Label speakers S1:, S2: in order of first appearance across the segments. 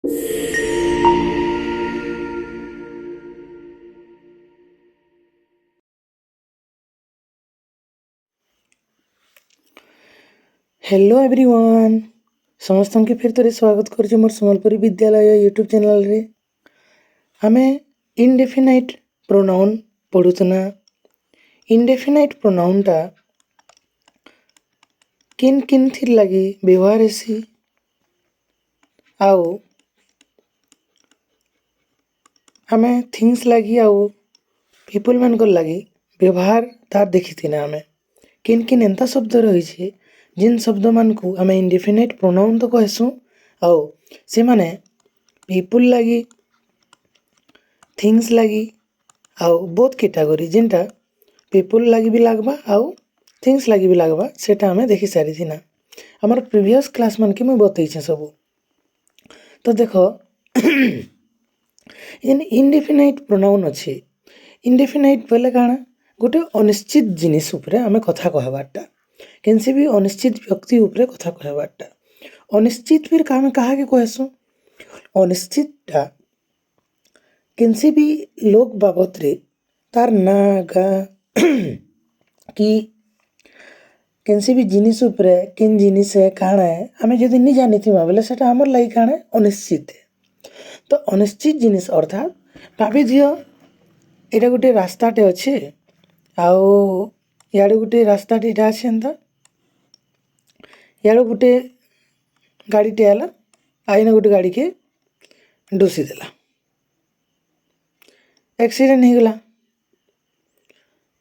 S1: Hello everyone समस्त के फिर थोड़े स्वागत कर मोर सम्बलपुरी विद्यालय यूट्यूब चैनल रे आमे इनडेफिनाइट प्रोनाउन पढ़ुतना। इनडेफिनाइट प्रोनाउन टा किन किन थी लगी व्यवहार हेसी आउ आमे थिंग्स लगी आउ पीपल मान को लगी व्यवहार तार देखी थी ना आमे किन किन एंता शब्द रही छे जिन शब्द मान को आमे इनडेफिनाइट प्रोनाउन तो कहसु आउ से माने पीपल लगी थिंग्स लगी आउ बोथ कैटेगरी जिनटा पीपल लगी भी लगबा आउ थिंग्स लगी भी लगबा सेटा आमे देखि सारी थी ना हमार प्रीवियस क्लास मान के मैं बतई छे सब। तो देखो इनडेफिनाइट प्रोनाउन अच्छे इनडेफिनाइट बोले काना गोटे अनिश्चित जिनिस उपरे आमे कथा कहबारटा केनसी भी अनिश्चित व्यक्ति उपरे कथा कहबारटा अनिश्चित फिर कामे कहा के कहसु अनिश्चितटा केनसी भी लोक बाबत रे तार ना गा कि केनसी भी जिनिस उपरे किन जिनिस है काना है आमे जदि नहीं जानी थी बोले सेटा हमर लागि काना है अनिश्चित है। तो अनिश्चित जिनिस अर्थात भाभी दियो एटा गोटे रास्ताटे अच्छे आउ याडे गोटे रास्ताटे एटा अच्छे एंता याडे गोटे गाड़ीटे आला आईना गोटे गाड़ी के डुसी देला एक्सीडेंट हो गला।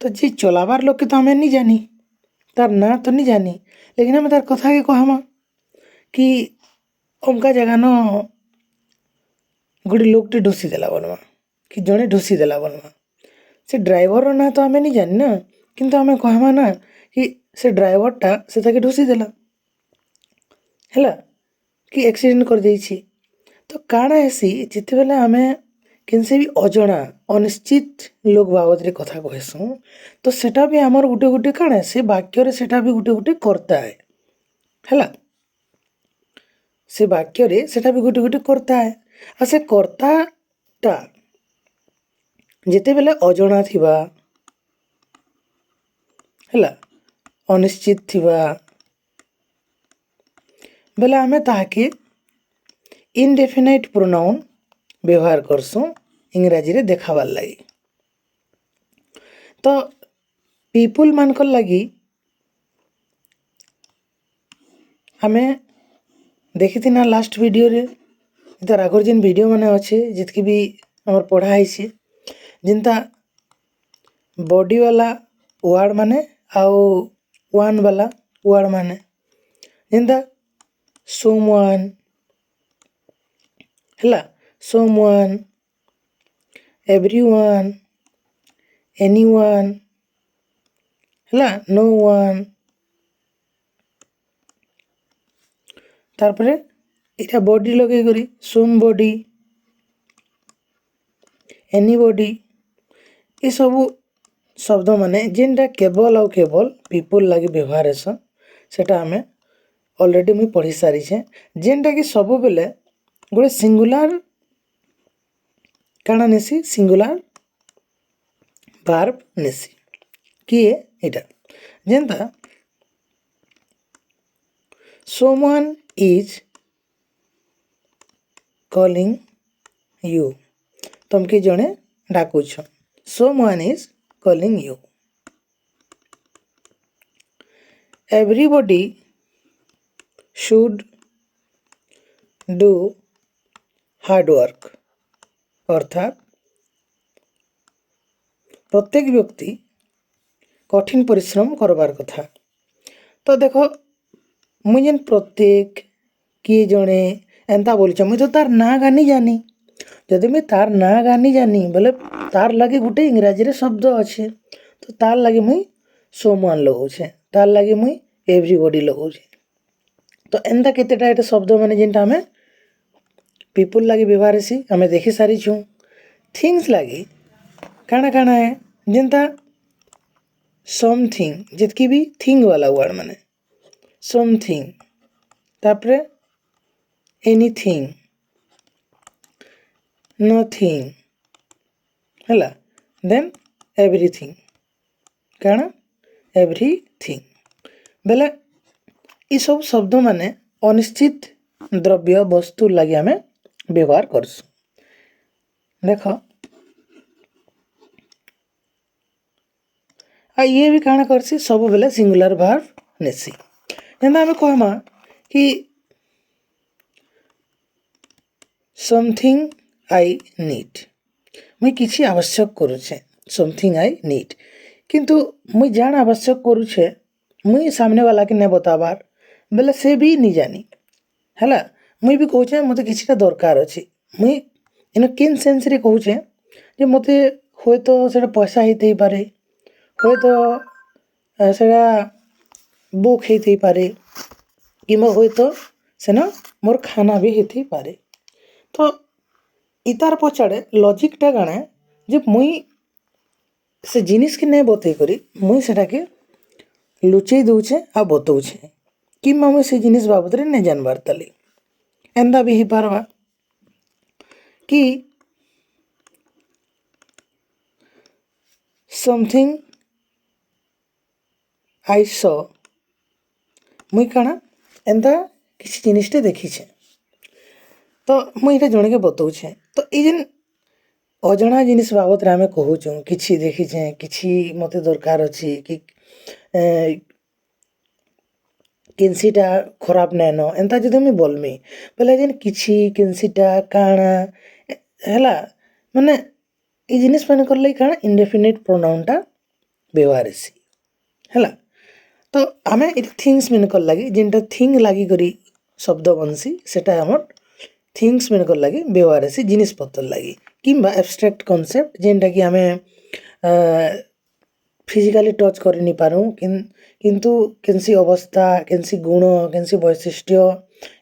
S1: तो जी चलाबार लोग के तो हमें नहीं जानी तार ना तो नहीं जानी लेकिन हमें तार कथा के कहमा कि अमका जगह न गोटे लोकटे ढुसी देला बनवा कि जड़े ढुसी देला बनवा से ड्राइवर ना तो हमें नहीं जानी ना किंतु हमें कहमा ना कि से ड्राइवरटा से ताके ढुसी देला हैला कि एक्सीडेंट कर देछि। तो काना हेसी जिते बेले हमें केनसे भी अजଣା अनिश्चित लोक बाबद रे कथा कहसु तो सेटा भी हमर गुटे गुटे काना से वाक्य रे सेटा भी गुटे गुटे करता है हैला से वाक्य रे सेटा भी गुटे गुटे करता है आ से कर्ताटा जिते बेले अजଣା थिबा हैला अनिश्चित थिबा बेले हमें ताके इनडेफिनाइट प्रोनाउन व्यवहार करसु इंग्राजी रे देखाबार लगी। तो पीपल मान को लगी हमें देखी थी ना लास्ट वीडियो रे तार आगर जिन वीडियो माने अच्छे जितकी भी हमर पढ़ा है जिनता बॉडी वाला वर्ड माने आउ वन वाला वर्ड माने जिनता someone हैला someone everyone anyone हैला no one तार परे इटा बॉडी लगे करी somebody anybody ये सब शब्द माने जिनटा केवल आउ केवल पीपल लगी व्यवहार हेसन सेटा हमें ऑलरेडी मुई पढ़ी सारी छे जेनटा कि सब बेले गोटे सिंगुलर काना नेसी सिंगुलर वर्ब नेसी किए इटा जेनता someone is calling you तुमके जने डाकुछ someone is calling you everybody should do hard work अर्थात प्रत्येक व्यक्ति कठिन परिश्रम करबार कथा। तो देखो मुझे जेन प्रत्येक किए जड़े एंता बोलछ मुझे तो तार ना गानी जानी जदि मैं तार ना गानी जानी बोले तार लगे गोटे इंग्राजी रे शब्द अच्छे तो तार लगे मुई सोमवान लगाऊे तार लगे मुई एवरीबॉडी लगाऊे। तो एंता केतेटा एटा शब्द माने जेनटा हमें पीपल लगे व्यवहार हेसी हमें देखी सारी छूँ। थिंग्स लगे काना काना है जेनता समथिंग जितकी भी थिंग वाला वर्ड माने समथिंग तापरे एनीथिंग नथिंग है देन एवरीथिंग कण एवरीथिंग बेले ये सब शब्द माने अनिश्चित द्रव्य वस्तु लगी आम व्यवहार करसु देख ये भी काଣା करसी सब बेले सिंगुलर वर्ब नेसी जेंता आम कहमा कि समथिंग आई नीड मुई किसी आवश्यक करुछे समथिंग आई नीड किंतु मुई जान आवश्यक करुछे मुई सामने वाला के नहीं बताबार बेले से भी नहीं जानी है मुई भी कहूचे मत किसी दरकार अच्छी मुई इन किन सेन्स रे कहूचे जे मत हे तो से पैसा होते पारे हे तो से बुक होते पारे कि हे तो सेना मोर खाना भी होते पारे तो इतार पछाड़े लॉजिकटा काଣା जे मुई से जिनिस के नहीं बतई करी मुई सेटा के लुचई दूचे आ बतौछे कि मुई से जिनिस बाबद नहीं जानबार ताली एंदा भी ही पारवा कि समथिंग आई सॉ मुई काଣା एंदा किसी जिनिसटे देखीछे तो मुई इटा जणे के बतौछे तो ये जेन अजଣା जिनिस बाबद रे आमे कहूछु किछि देखीछे किछि मते दरकार अछि कि किनसीटा खराब नाइन एंता जदि मुई बोलमी बोले जेन किछि किनसीटा काଣା हैला माने ये जिनिस माने करले काଣା इंडेफिनिट प्रोनाउनटा व्यवहार हेसी हैला तो आमे इट थिंग्स मेन कर लगी जेनटा थिंग लगी करी शब्द बनसी सेटा हमर थिंग्स मेन कर लगी व्यवहार हेसी जिनिस पत्र लगी किंबा एब्स्ट्रैक्ट कॉन्सेप्ट जेनटा कि आमे फिजिकली टच कर नहीं पारूँ किंतु केनसी अवस्था केनसी गुण केनसी वैशिष्ट्य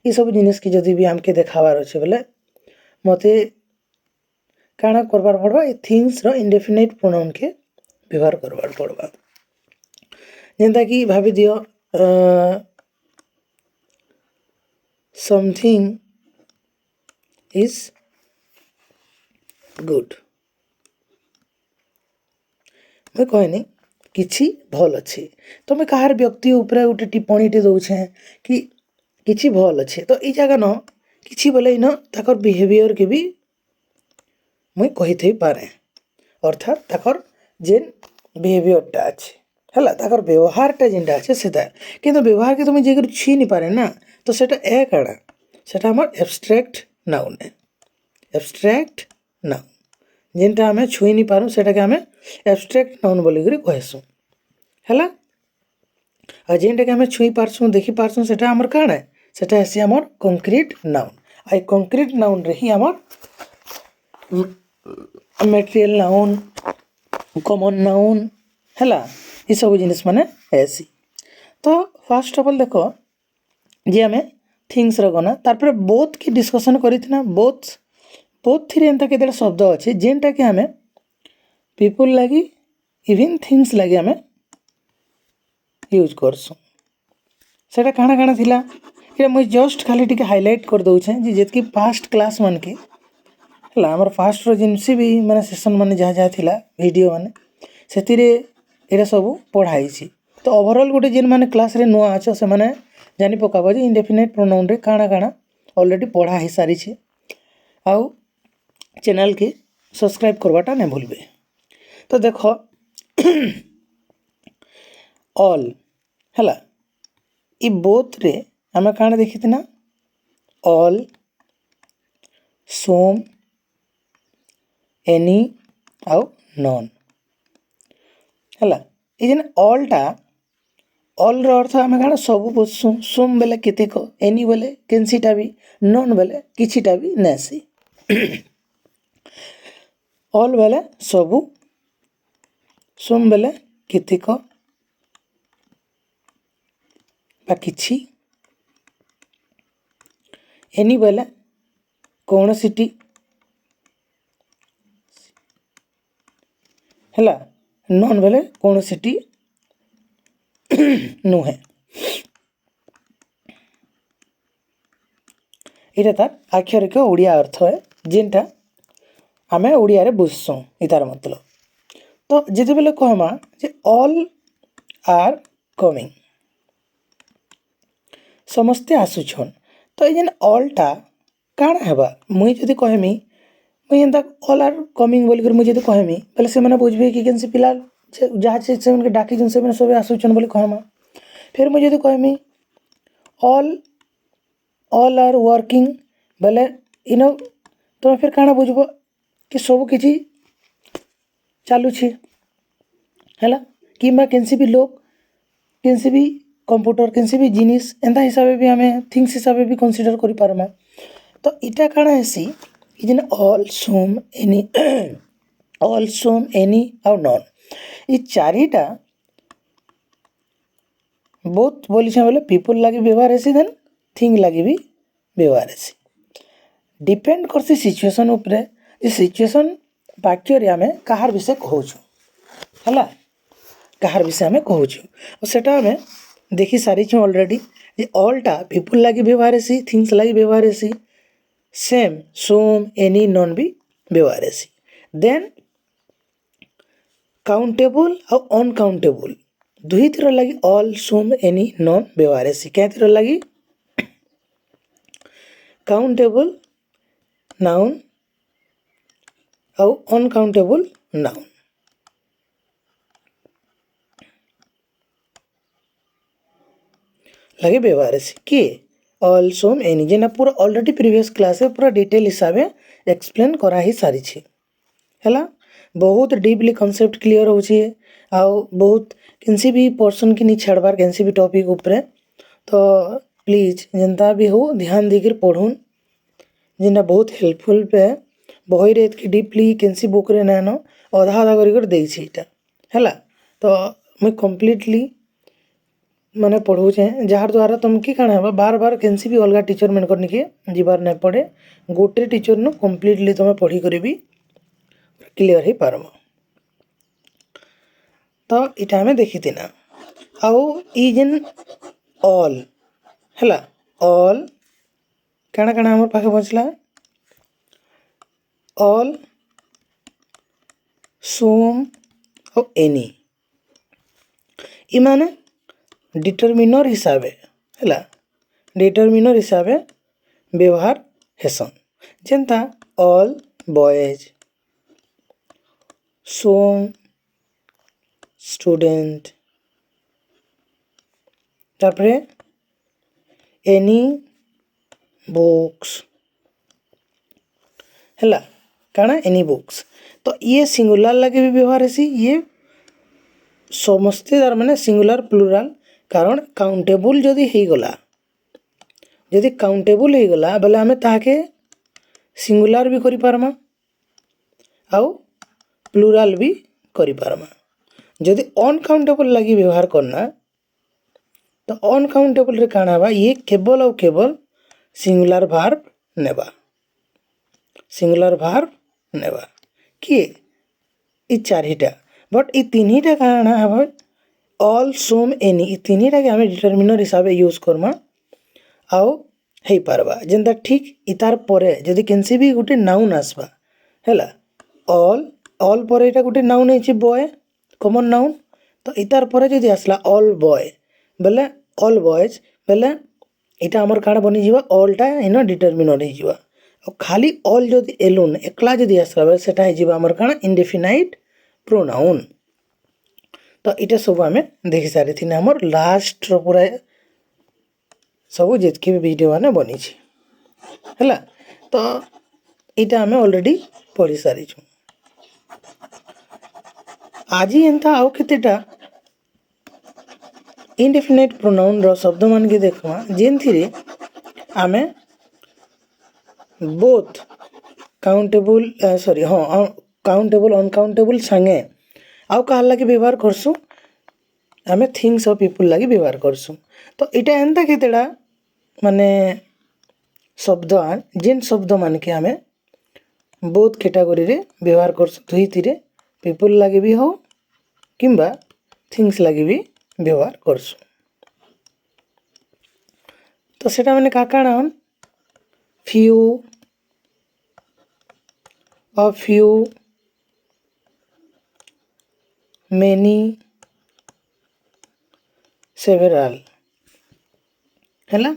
S1: ये सब जिनिस की जदि भी आमके देखाबार अच्छे बोले मते काଣା करबार पड़वा ये थिंग्स रो इंडेफिनिट प्रोनाउन के व्यवहार करबार पड़वा जेनता कि भाभी दियो समथिंग इज गुड मैं कहनी किछि भल अच्छे तो मैं कहार व्यक्ति उपरे गोटे टिप्पणीटे दौछे कि किछि भल अच्छे तो ये जगह न किछि बोले न ताकर बिहेवियर के भी मुई कही थई पारे अर्थात ताकर जेन बिहेवियरटा अच्छे है ताकर व्यवहारटा जेनटा अच्छे सेटा किंतु व्यवहार के तुम जेकर छी नहीं पारे ना तो सेटा ए काड़ा सेटा हमर एब्स्ट्रैक्ट नाउन है एब्स्ट्रैक्ट नाउन जेनटा आमे छुई नहीं पारूँ सेटा के आमे एब्स्ट्रैक्ट नाउन बोलिक कहसुँ है आ जेनटा के आमे छुई पारसुँ देखी पारसुँ सेटा हमर काଣା सेटा हेसी हमर कंक्रीट नाउन आ कंक्रीट नाउन रे ही हमर मटेरियल नाउन कॉमन नाउन है ये सब जिनिस माने हेसी तो फर्स्ट ऑफ ऑल देखो जे आमे थिंग्स रो गना तारपर बोथ की डिस्कशन करिथिना बोथ थ्री एंता केतेटा शब्द अच्छे जेनटा कि आमे पीपुल लगी इवन थिंग्स लगी आमे यूज करसुँ सेटा काଣା काଣା थिला ये मुझे जस्ट खाली टिके हाईलाइट कर दउछे जे जेतकी पास्ट क्लास मन के हला हमर फास्ट रो जिनसी भी माने सेशन माने जहाँ जहाँ थिला वीडियो माने सेतिरे एरा सब पढ़ाई छी तो ओवरऑल गोटे जेन माने क्लास रे नुआ अछ से माने जानि पकाबो जे इंडेफिनिट प्रोनाउन रे काଣା काଣା ऑलरेडी पढ़ा ही सारी छे आउ चैनल के सब्सक्राइब करवाटा नहीं भूलबे तो देखो ऑल है ये बोथ रे आम काଣା देखी ना ऑल सोम एनी आउ नॉन है ये जेन ऑलटा ऑल रो अर्थ आम काଣା सब बुझसुँ सोम बेले केतेक एनी बेले केनसीटा भी नॉन बेले किछिटा भी नेसी ऑल बेले सबू सोम बेले केतेक बा किछि एनी बेले कौनसीटी है नॉन बेले कौनसीटी नुहे ये तार आक्षरिक ओडिया अर्थ है जेनटा आमे ओडिया रे बुझसुँ इतार मतलब। तो जिते बेले कहमा जे ऑल आर कमिंग समस्ते आसुछन तो ये ऑलटा काଣା हेबा मुई जदि कहमी मुई एंता ऑल आर कमिंग बोली कर मुई जदि कहमी पहले से मैंने बुझबे कि केनसी पिला जहाँ से उनके डाकी जन से मैंने सब आसुछन बोली कहमा फिर मुई जदि कहमी ऑल आर वर्किंग बोले इनो तो फिर काଣା बुझबो कि सब किछि चालुछि हैला किंबा केनसी भी लोग केनसी भी कंप्यूटर केनसी भी जिनिस एंता हिसाब भी हमें थिंग्स हिसाब भी कंसीडर करि पारमा। तो इटा काଣା हेसी कि जेन all some any all some any or none ये चारिटा बहुत बोली बोले पीपल लगे व्यवहार हेसी देन थिंग लगे भी व्यवहार हेसी डिपेंड करसी सिचुएशन उपरे जे सिचुएशन वाक्य रे आमे कहार विषय कहूछु हला कहार विषय आमे कहूछु और सेटा आमे देखि सारी छु ऑलरेडी जे ऑलटा पीपल लगे व्यवहार हेसी थिंग्स लगे व्यवहार हेसी सेम सम एनी नॉन भी व्यवहार हेसी देन काउंटेबल और अनकाउंटेबल दुही तिर लगी ऑल सम एनी नॉन व्यवहार हेसी क्या तिर लगी काउंटेबल नाउन और अनकाउंटेबल नाउन लगे व्यवहार हेसी किए ऑल सम एनी जेना पूरा ऑलरेडी प्रीवियस क्लास में पूरा डिटेल हिसाब से एक्सप्लेन करा ही सारी छी हैला बहुत डीपली कॉन्सेप्ट क्लियर होची आउ बहुत किसी भी पर्सन की नहीं छाड़बार किसी भी टॉपिक ऊपर तो प्लीज जनता भी हो ध्यान देकर पढ़ुन जेना बहुत हेल्पफुल पे बही रे इतकी डीपली किसी बुक रे नानो अधा अधा कर देछि इटा हैला तो मुई कंप्लीटली माने पढ़ौछे जार द्वारा तुमके काଣା हेबा बार बार केनसी भी अलगा टीचर मन करनी के जीवार नहीं पड़े गोटे टीचर नु कंप्लीटली तुम पढ़ी करी भी क्लियर ही पारम। तो इटा हमें देखी ना आउ ई जेन ऑल हैला ऑल काଣା काଣା हमर पाखे बचला ऑल सम और एनी ई माने डिटरमिनर हिसाब है डिटरमिनर हिसाब व्यवहार हेसन जेनता ऑल बॉयज सम स्टूडेंट तारपरे एनी बुक्स हैला काଣା एनी बुक्स तो ये सिंगुलर लगे भी व्यवहार हेसी ये समस्ते तार माने सिंगुलर प्लुराल कारण काउंटेबल जदि हो गला जदि काउंटेबल हो गला बेले आमे ताके सिंगुलर भी करि पारमा आउ प्लुराल भी करि पारमा जदि अनकाउंटेबल लगी व्यवहार करना तो अनकाउंटेबल रे काଣା बा ये केवल और केवल सिंगुलर वर्ब नेबा सिंगुलर वर्ब नेबा किए ई चारिटा बट ई तीनटा काଣା हबा ऑल सम एनी ई तीनटा के हमें डिटरमिनर हिसाब से यूज करमा आउ हे पारबा जेंता ठीक इतार परे जदि केनसी भी गोटे नाउन आसबा हैला ऑल परे एटा गोटे नाउन है बॉय कॉमन नाउन तो इतार परे जदि आसला ऑल बॉय बेले ऑल बॉयज बेले इटा हमर काଣା बनी जीवा ऑलटा इन डिटरमिनर हो जीवा और खाली ऑल जदि एलोन एकला जदि आसला बेले सेटा हो जीवा हमर काଣା इंडेफिनाइट प्रोनाउन। तो इटा सब आम देखी सारी थी हमर लास्ट पूरा सब जितके भी वीडियो मैंने बनी है तो इटा आम ऑलरेडी पढ़ी सारी छु आज एंता आउ केतेटा इंडेफिनाइट प्रोनाउन रो शब्द मान के देखवा जेन थी आम बोथ काउंटेबल सॉरी हाँ काउंटेबल अनकाउंटेबल संगे आउ कहार लगे व्यवहार करसु आम थिंग्स ऑफ पीपल लगे व्यवहार करसु। तो इटा एंता केतेटा माने शब्द जेन शब्द मान के आम बोथ कैटेगरी रे व्यवहार करसु दुईथिरे पीपल लगे भी हो किंबा थिंग्स लगे भी व्यवहार करसु। तो सेटा माने का काଣା हन few a few, many, several ହେଲା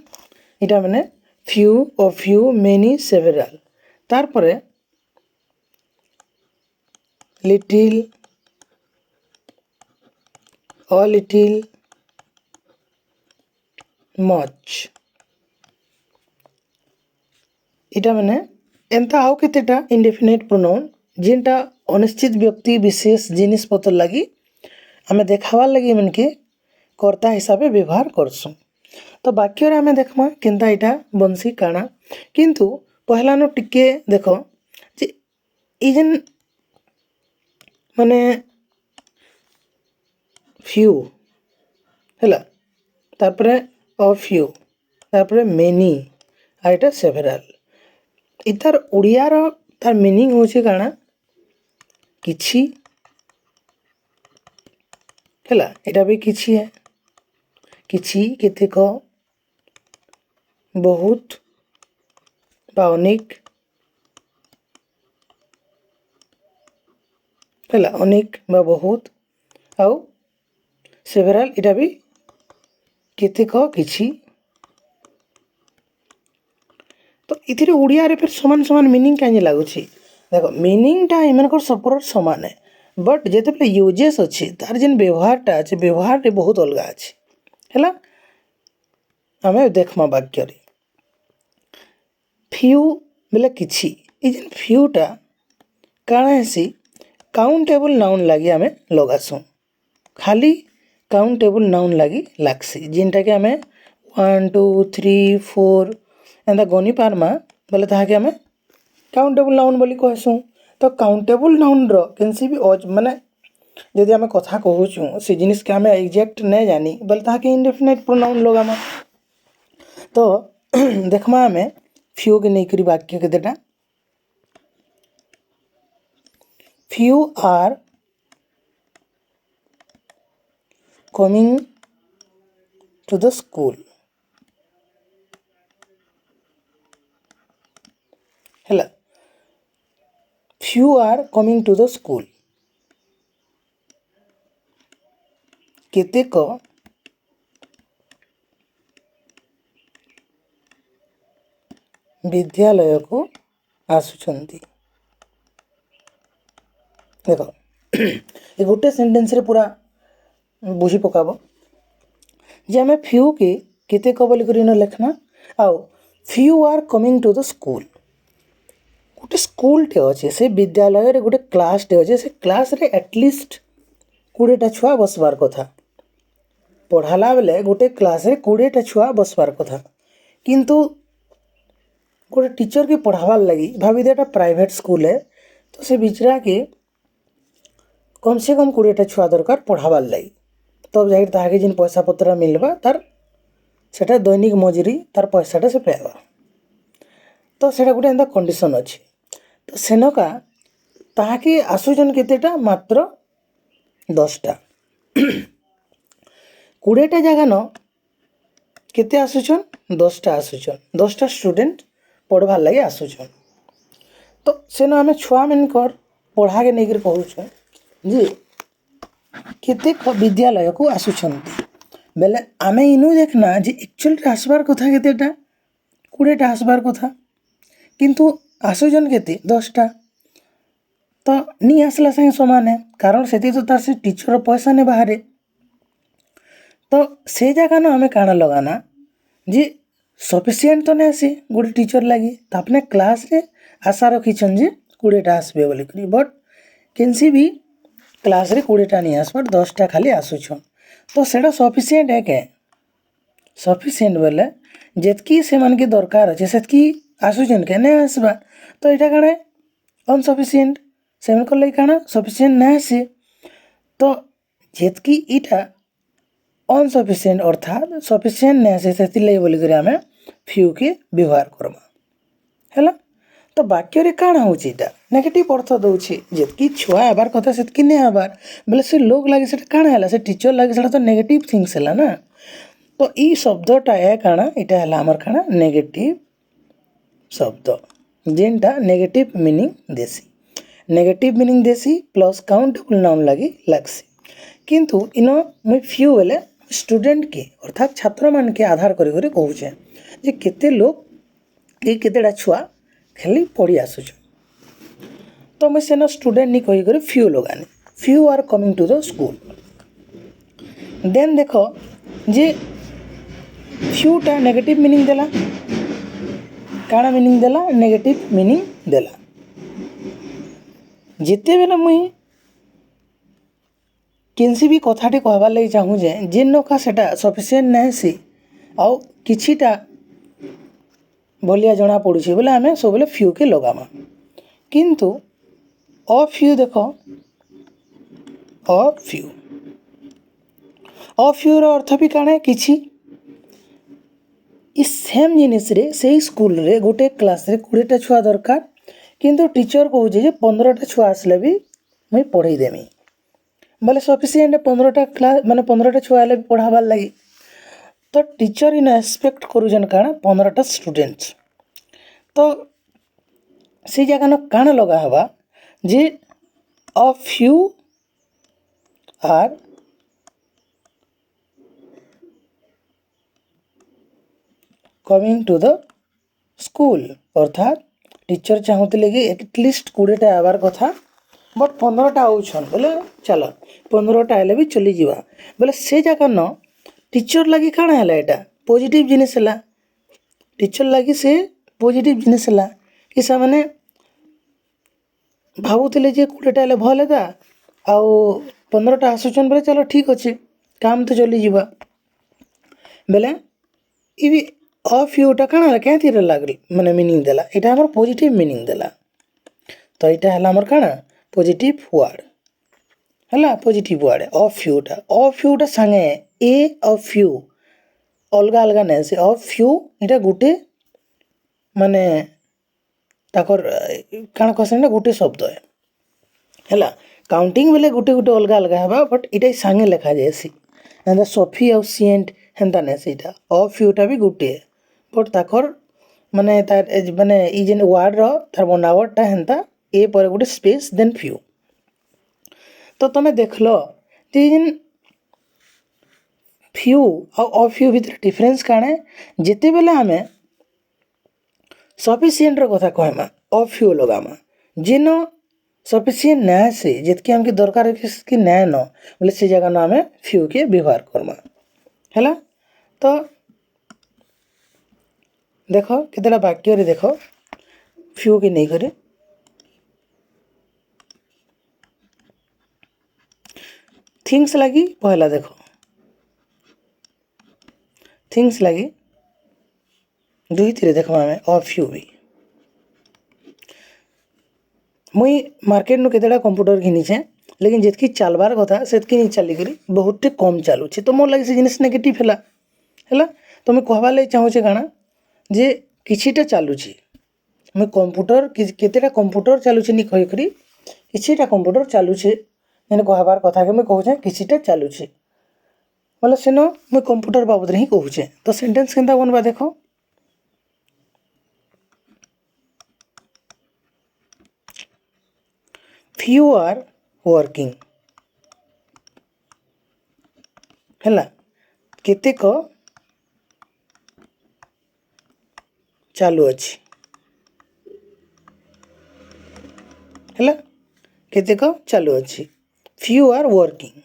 S1: ଏଇଟା ମାନେ few, a few, many, several तार परे little, a little, much इटा माने एंता आउ केतेटा इंडेफिनाइट प्रोनाउन जिनटा अनिश्चित व्यक्ति विशेष जिनिस पतर लगी आमे देखावार लगी मनके कर्ता हिसाब से व्यवहार करसुँ तो वाक्य रे आमे देखमा केनता इटा बंसी काना किंतु पहला नो टिके देखो जे ई जेन माने फ्यू हैला तारपरे अ फ्यू तारपरे मेनी आ इटा सेवेराल इतार ओडिया रो तार मीनिंग होचे काना किछि हैला इटा भी किछि है किछि केतेक बहुत बा अनेक हैला अनेक बा बहुत आउ सेवेराल इटा भी केतेक किछि तो इथिरे ओडिया रे फिर समान समान मीनिंग काहे लागुछि देखो मीनिंग टा इमनकर सबकर समान है बट जेते पे यूजेस अछि तार जेन व्यवहारटा अछि व्यवहार रे बहुत अलगा अछि हैला हमें देखमा वाक्य रे फ्यू बेले किछि ई जेन फ्यू टा काना हेसी काउंटेबल नाउन लागि हमें लगासु खाली काउंटेबल नाउन लागि लागसी जिनटा के हमें 1 2 3 4 एंदा गनि पारमा बोले ताहा के हमें काउंटेबल नाउन बोली कहसु तो काउंटेबल नाउन रो केनसी भी माने यदि हमें कथा कहूछु से जिनिस के हमें एग्जैक्ट नहीं जानी बोले ताहा के इंडेफिनाइट प्रोनाउन लगामा तो देखमा हमें फ्यू के नेकरी वाक्य के देटा few are coming to the school ହେଲା few are coming to the school केतेक विद्यालय को आसुचंती देखो ये गोटे सेंटेंस रे पूरा बुझी पकाब जे आम फ्यू के केतेक बोली करी न लेखना आउ few are coming to the school गोटे स्कूलटे अच्छे से विद्यालय रे गोटे क्लासटे अच्छे से क्लास रे एटलिस्ट 20टा छुआ बसबार कथा पढ़ाला बेले गोटे क्लास रे 20टा छुआ बसबार कथा किंतु गोटे टीचर के पढ़ावार लगी भाभी देटा प्राइवेट स्कूल है तो से बिचरा के कम से कम 20टा छुआ दरकार पढ़ावार लगी तब जाहिर ताके जिन पैसा पत्र मिलवा तार सेटा दैनिक मजूरी तार पैसाटा से पाइबा तो सेटा गोटे एंता कंडीशन अच्छी तो सेनका ताके आसुचन केतेटा मात्र 10टा 20टा जगह न केते आसुचन 10टा आसुचन 10टा स्टूडेंट पढ़वार लगे आसुचन तो सेन आम छुआ मनकर पढ़ा के नहीं कहूँ जे केतेक विद्यालय को आसुचंती बेले आमे इनु देखना जे एक्चुअल आसबार कथा केतेटा 20टा आसबार कथा किंतु आसुचन केते 10टा तो नहीं आसला संगे समान है कारण से तो तार से टीचर पैसा ने बाहर तो से जगह ना हमें काना लगाना जे सफिशिएंट तो नहीं आसी गोटे टीचर लगी तो अपने क्लास रे आशा रखीछन जे 20टा आसबे बोली करी बट केनसी भी क्लास रे 20टा नहीं आसबार 10टा खाली आसुछन तो सेटा सफिशिएंट है के सफिशिएंट बोले जेतकी से मन के दरकार अच्छे सेतकी आसुछन के नहीं आसबा तो यहाँ काना अनसफिशिएंट से मन कर लगी काना सफिशिएंट नहीं आसे तो जेतकी इटा अनसफिशिएंट अर्थात सफिशिएंट नहीं आसे से लगी बोली करी आमे फ्यू के व्यवहार करमा हैला तो वाक्य रे काना होची इटा नेगेटिव अर्थ दउची जेतकी छुआ आबार कथा सेतकी नहीं आबार बोले से लोग लागे सेटा काना हैला से टीचर लागे सेटा तो नेगेटिव थिंग्स हैला ना तो ई शब्दटा है काना इटा हैला हमर काना नेगेटिव शब्द जेनटा नेगेटिव मीनिंग देसी नेगेटिव मीनिंग देसी प्लस काउंटेबल नाउन लगी लागसी किंतु इन मुई फ्यू बेले स्टूडेंट के अर्थात छात्र मान के आधार करी कहूचे जे केते लोग ये केतेटा छुआ खाली पढ़ी आसुछ तो मुझे सेना स्टूडेंट नहीं कही फ्यू लगानी few are coming to the school then देख जे फ्यूटा नेगेटिव मीनिंग देला काଣା मीनिंग देला नेगेटिव मीनिंग देला जिते बेला मुई केनसी भी कथाटे कहबार लगी चाहूँ जे नौका सेटा सफिसीयेंट नहीं आउ किछिटा भलिया जना पड़ुछे बोले आमे सब बेले फ्यू के लगामा किंतु अ फ्यू देख अ फ्यू रो अर्थ भी काଣା किछि इस सेम जिनिस रे से स्कूल रे गोटे क्लास रे 20टा छुआ दरकार किंतु टीचर कहूचे जे 15टा छुआ आसले भी मुई पढ़ाई देमी बोले सफिसीयेंट 15टा क्लास माने 15टा छुआ आले भी पढ़ाबार लगी तो टीचर इन एक्सपेक्ट करूछन काଣା 15टा स्टूडेंट्स तो से जगह न काଣା लगा हवा जे a few are coming to the school अर्थात टीचर चाहूले कि एटलिस्ट 20टा आवार कथा बट 15टा आउछन बोले चलो 15टा आइले भी चली जीवा बोले से जगह न टीचर लगी काଣା हैला एटा पॉजिटिव जिनिस हैला टीचर लगी से पॉजिटिव जिनिस हैला कि से माने भावुले जे 20टा आइले भल हेता आउ 15टा आसुछन बोले चलो ठीक अच्छे काम तो चली जीवा बेले ये अ फ्यूटा काଣା क्या थी लागल माने मीनिंग देला एटा हमर पॉजिटिव मीनिंग देला तो एटा हैला हमर काଣା पॉजिटिव वर्ड हैला पॉजिटिव वर्ड अ फ्यूटा संगे ए अ फ्यू अलगा अलगा नहीं से अ फ्यू एटा गुटे माने ताकर काଣା कहसन ना गुटे शब्द है काउंटिंग बेले गुटे गुटे अलगा अलगा हेबा बट इटा संगे लिखा जाएसी एंड सफी और सिएंट हेन्ता नहीं से इटा अ फ्यूटा भी गुटे बट ताकर माने तार माने ई जेन वर्ड रो तार बनावटटा हेन्ता ए पर गुटे स्पेस देन फ्यू तो तुम देखलो जे जेन फ्यू और अ फ्यू भितर डिफरेंस काणे जिते बेले आमे सफिसीयेंट रो कथा कहमा अ फ्यू लगामा जेनो सफिसीयेंट ना से जितके हमके दरकार कि ना न बोले से जगह न आमे फ्यू के व्यवहार करमा हैला तो देख केतेटा वाक्य रे देख फ्यू के नहीं करे थिंग्स लगी पहला देख थिंग्स लगी दुई थी देख आम अ फ्यू भी मुई मार्केट नु केतेटा कंप्यूटर घिनीचे लेकिन जितकी चलबार कथा सेतकी नहीं चलिक बहुत कम चलुचे तो मोर लगे से जिनिस नेगेटिव है तो मुझे कहबार लगे चाहूचे काଣା जे किछिटा चलुची मुझे कंप्यूटर केतेटा कंप्यूटर चलुचे नहीं कहीकरी किछिटा कंप्यूटर चलुचे मैंने कहबार कथा के मुझे कहूचे किछिटा चलुचे बोले सेन मुझे कंप्यूटर बाबद ही कहूचे तो सेंटेंस केनता बनवा देख फ्यू आर वर्किंग है केतेक चालू अच्छी है केतेक चालू अच्छी फ्यू आर वर्किंग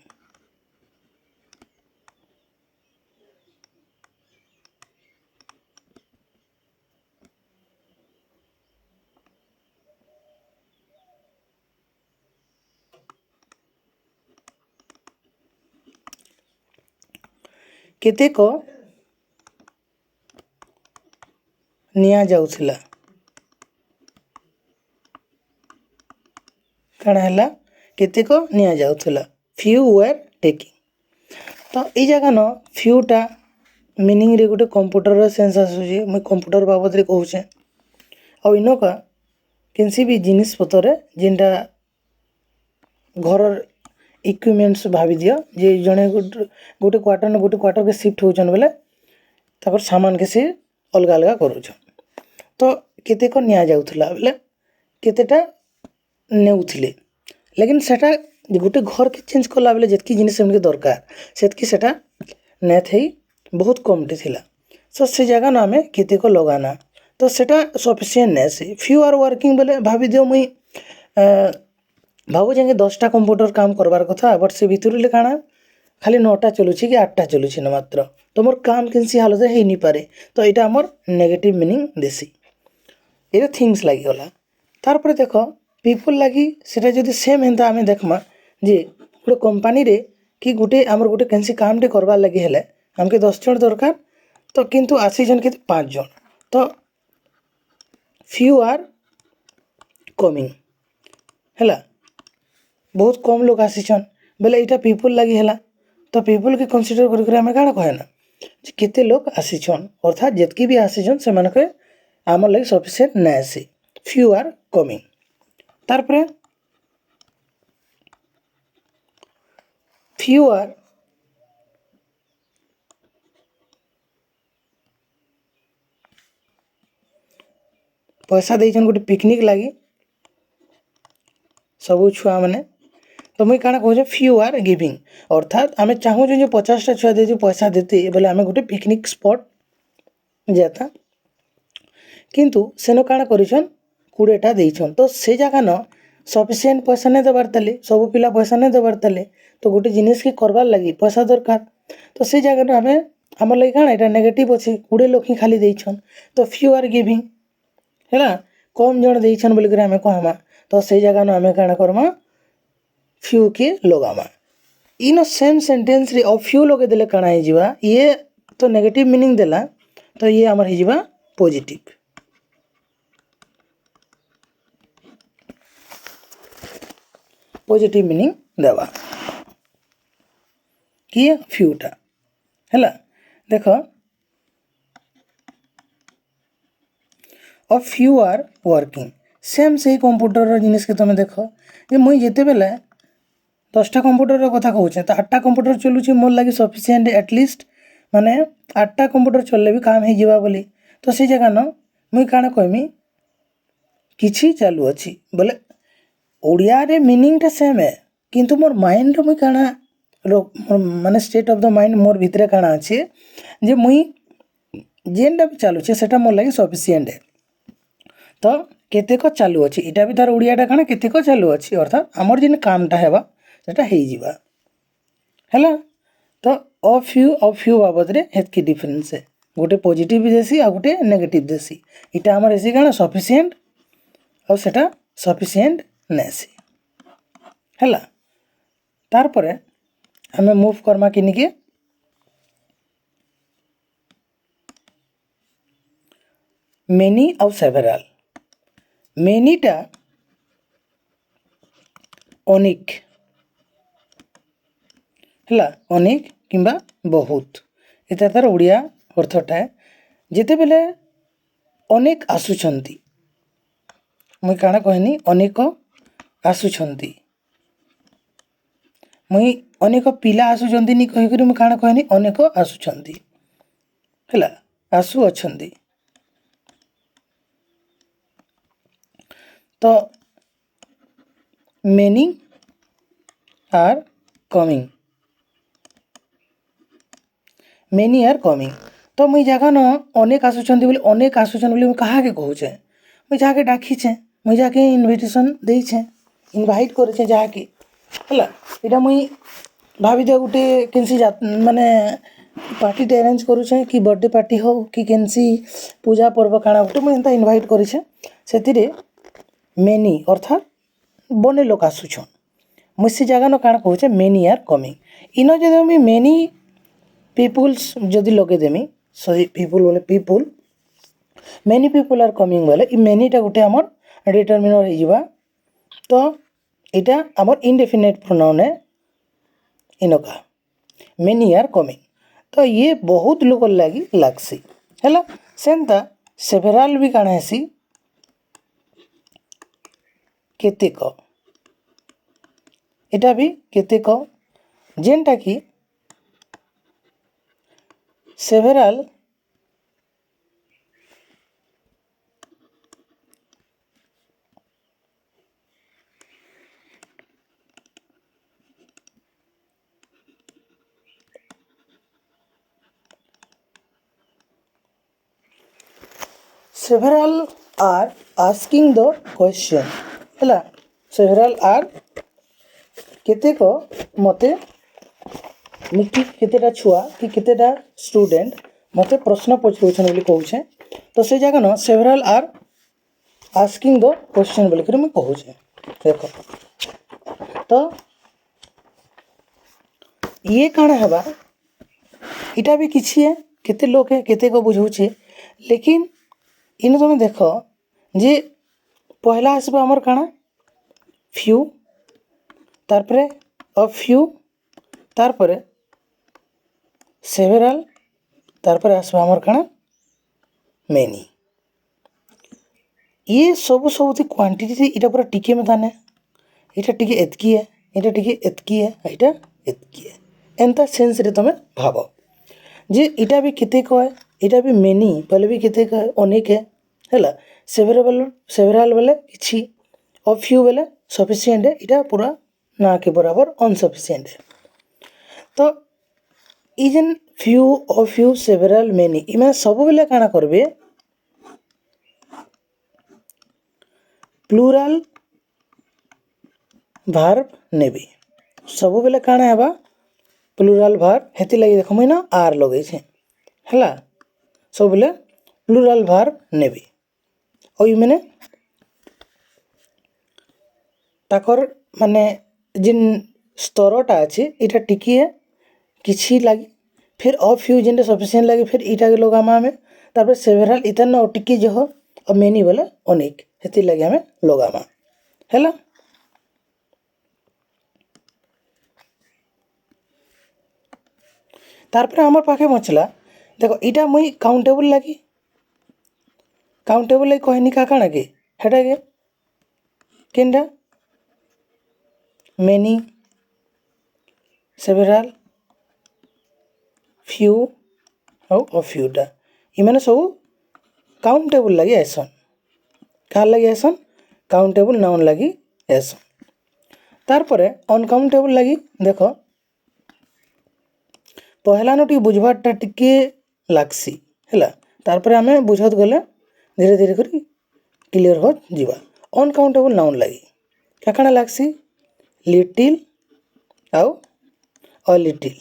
S1: केतेक निया जाउथिला काଣା हैला केतेक निया जाउथिला फ्यू वर टेकिंग तो ये जगह न फ्यूटा मीनिंग रे गोटे कंप्यूटर सेंस आसुचे मुझे कंप्यूटर बाबद रे कहूचे आ इनका केनसी भी जिनिस पतर जेनटा घर इक्विपमेंट्स भावी दियो जे जड़े गोटे क्वार्टर के शिफ्ट होचन बोले तापर सामान के से अलग अलग करूछन तो केतेक निया जाउथला बोले केतेटा ନେଉଥିଲେ लेकिन सेटा गोटे घर के चेंज कला बेले जितकी जिनिस सेमके दरकार सेतकी सेटा नेथई बहुत कमटे थिला सो से जगह न आमे केतेक लगाना तो सेटा सफिशिएंट नै से फ्यू आर वर्किंग बेले भाबी दियो मुई भाबु जे 10टा कंप्यूटर काम करबार कथा बट से भितरले काना खाली 9टा चलुछि कि 8टा चलुछि न मात्र तो मोर काम केनसी हालत हेई नि पारे तो एटा हमर नेगेटिव मीनिंग देसी एटा थिंग्स लागि गला तार पर देखो पीपल लगी सेटा जदि सेम हेन्ता आमे देखमा जे गोटे कंपनी रे कि गोटे आमर गोटे केनसी कामटे करबार लगी हेले हमके 10 जन दरकार तो किंतु आसी जन के 5 जन तो फ्यू आर कमिंग हैला बहुत कम लोग आसीछन बेले एटा पीपल लगी हैला तो पीपल के कंसीडर करि आमे काना कहना जे केते लोग आसीछन अर्थात जेतकी भी आसीछन से मानके आमर लगी सफिशिएंट नै आसी फ्यू आर कमिंग तार पर फ्यू आर पैसा देइछन गोटे पिकनिक लगी सबु छुआ माने तो मुई काना कहूँ फ्यू आर गिविंग अर्थात आमे चाहूँ जो 50टा छुआ दे पैसा देते बोले आमे गोटे पिकनिक स्पॉट जाता किंतु सेनो काना करिछन 20टा देइछन तो से जगह न सफिशिएंट पैसा नहीं देवार ताले सब पिला पैसा नहीं देवार ताले तो गोटे जिनिस की करबार लगी पैसा दरकार तो से जगह न आमे हमर लगी काना एटा नेगेटिव अछि 20 लोग ही खाली देइछन तो फ्यू आर गिविंग हैला कम जन देइछन बोली करे आमे कहमा तो से जगह न आमे काना करमा फ्यू के लगामा इन सेम सेंटेंस रे ऑफ फ्यू लगे देले काना हे जिवा ये तो नेगेटिव मीनिंग देला तो ये हमर हे जिवा पॉजिटिव पॉजिटिव मीनिंग देवा किए फ्यूटा हैला देखो of few are working same से कंप्यूटर जिनिस के तुम देख जे मुई जिते बेले 10टा कंप्यूटर कथा कहूँ तो 8टा कंप्यूटर चलुची मोर लगी सफिशिएंट एटलिस्ट माने 8टा कंप्यूटर चलले भी काम हो जावा बोली तो से जगह न मुई काना कहमी किछि चालू अछि बोले ओडिया रे मीनिंग टा सेम है किंतु मोर माइंड मुई काना माने स्टेट ऑफ द माइंड मोर भितरे काना अछि जे मुई जेनटा भी चालू छे सेटा मोर लगी सफिशिएंट है तो केतेक चालू अछि इटा भी तार ओडियाटा काना केतेक चालू अछि अर्थात हमर जिन कामटा हेबा सेटा हेई जिबा हैला तो ऑफ फ्यू बाबद रे हेतकी डिफरेंस है गोटे पॉजिटिव भी देसी आ गोटे नेगेटिव देसी इटा हमर एसी काना सफिशिएंट और सेटा सफिशिएंट नेसी हैला तार परे हमें मूव करमा किनिके मेनी और सेवेरल मेनीटा अनेक हैला अनेक किंबा बहुत एता तार ओडिया अर्थटा जेते बेले अनेक आसुछंती मुई काना कहनी अनेक आसुछंती मुई अनेक पिला आसुछंती नी कहि करी मुई काना कहनी अनेक आसुछंती हैला आसु अछंती तो many are coming many are coming तो मुई जगह न अनेक आसुछंती बोली अनेक आसुछन बोली मुई कहा के कहूछे मुई जाके डाकीछे मुई जाके इनविटेशन देइछे इनवाइट करेछे जाके हैला एटा मुई भाभी दे गोटे केनसी माने पार्टी टे अरेंज करूछे कि बर्थडे पार्टी हो कि केनसी पूजा पर्व काना गोटे मुई एंता इनवाइट करेछे सेतिरे मेनी अर्थात बने लोक आसुछन मुई से जगह न काना कहूछे मेनी आर कमिंग इनो जदि मुई मेनी पीपुल्स जदि लगे देमी सॉरी पीपुल बोले people many people are coming बोले इ मेनीटा गोटे हमर डिटरमिनर हो जिबा तो इटा हमर इनडेफिनेट प्रोनाउन है इनका मेनी आर कमिंग तो ये बहुत लोक लगी लागसी हैला सेंता सेवेरल भी काना हेसी केतेक एटा भी केतेक जेनटा कि several several are asking the question ହେଲା several are କେତେକ ମୋତେ କି କେତେଟା ଛୁଆ କି କେତେଟା ଷ୍ଟୁଡେଣ୍ଟ ମୋତେ ପ୍ରଶ୍ନ ପଚାରୁଛନ୍ ବୋଲି କହୁଛେ ତ ସେ ଜାଗାନ several are asking the question ବୋଲିକରି ମୁଁ କହୁଛେ ଦେଖ ତ ଇଏ କାଣା ହେବା ଇଟା ବି କିଛି କେତେ ଲୋକ କେତେକ ବୁଝଉଛେ ଲେକିନ୍ ଇନ ତୁମେ ଦେଖ ଯେ ପହଲା ଆସିବ ଆମର କାଣା few ତାପରେ a few ତାପରେ several ତାପରେ ଆସିବ ଆମର କାଣା many ये सब क्वांटिटी इटा पूरा टिके में थाने इटा टिके एतकी है इटा टिके एतकी है इटा एतकी है एंता सेंस रे तमे भाबो जे इटा भी केते को है इटा भी मेनी पहले भी केते को है अनेक है हैला सेवरल वाले किछि और फ्यू वाले सफिशिएंट है इटा पूरा ना के बराबर अनसफिशिएंट है तो इजन फ्यू और फ्यू सेवरल मेनी इमे सब वाले काना करबे प्लूराल भार्ब नेबी सब बेले काना हेबा प्लूराल भार्ब हेति लगी देखो मुई ना आर लगे छे हैला सब बेले प्लूराल भार्ब नेबी और ई माने ताकर माने जिन स्तरटा अछि इटा टिकिए किछि लागि फिर अ फ्यू जिन सफिशिएंट लागि फिर इटा के लगामा हमें तापर सेवरल इतन टिकी जह और मेनी बोले अनेक हेति लगे हमें लगामा हैला तारपर हमर पाखे बचला देखो इटा मुई काउंटेबल लगी कहनी का काना के हेटा के केनडा मेनी सेवरल फ्यू और अ फ्यूटा इ माने सब काउंटेबल लगी ऐसन क्या लगी ऐसन काउंटेबल नाउन लगी ऐसन तारपरे अनकाउंटेबल लगी देखो पहला नो टी बुझबाटा टिके लागसी हैला तारपरे आमे बुझत गले धीरे धीरे करी क्लियर हो जीवा अनकाउंटेबल नाउन लगी क्या काना लागसी लिटिल आउ अ लिटिल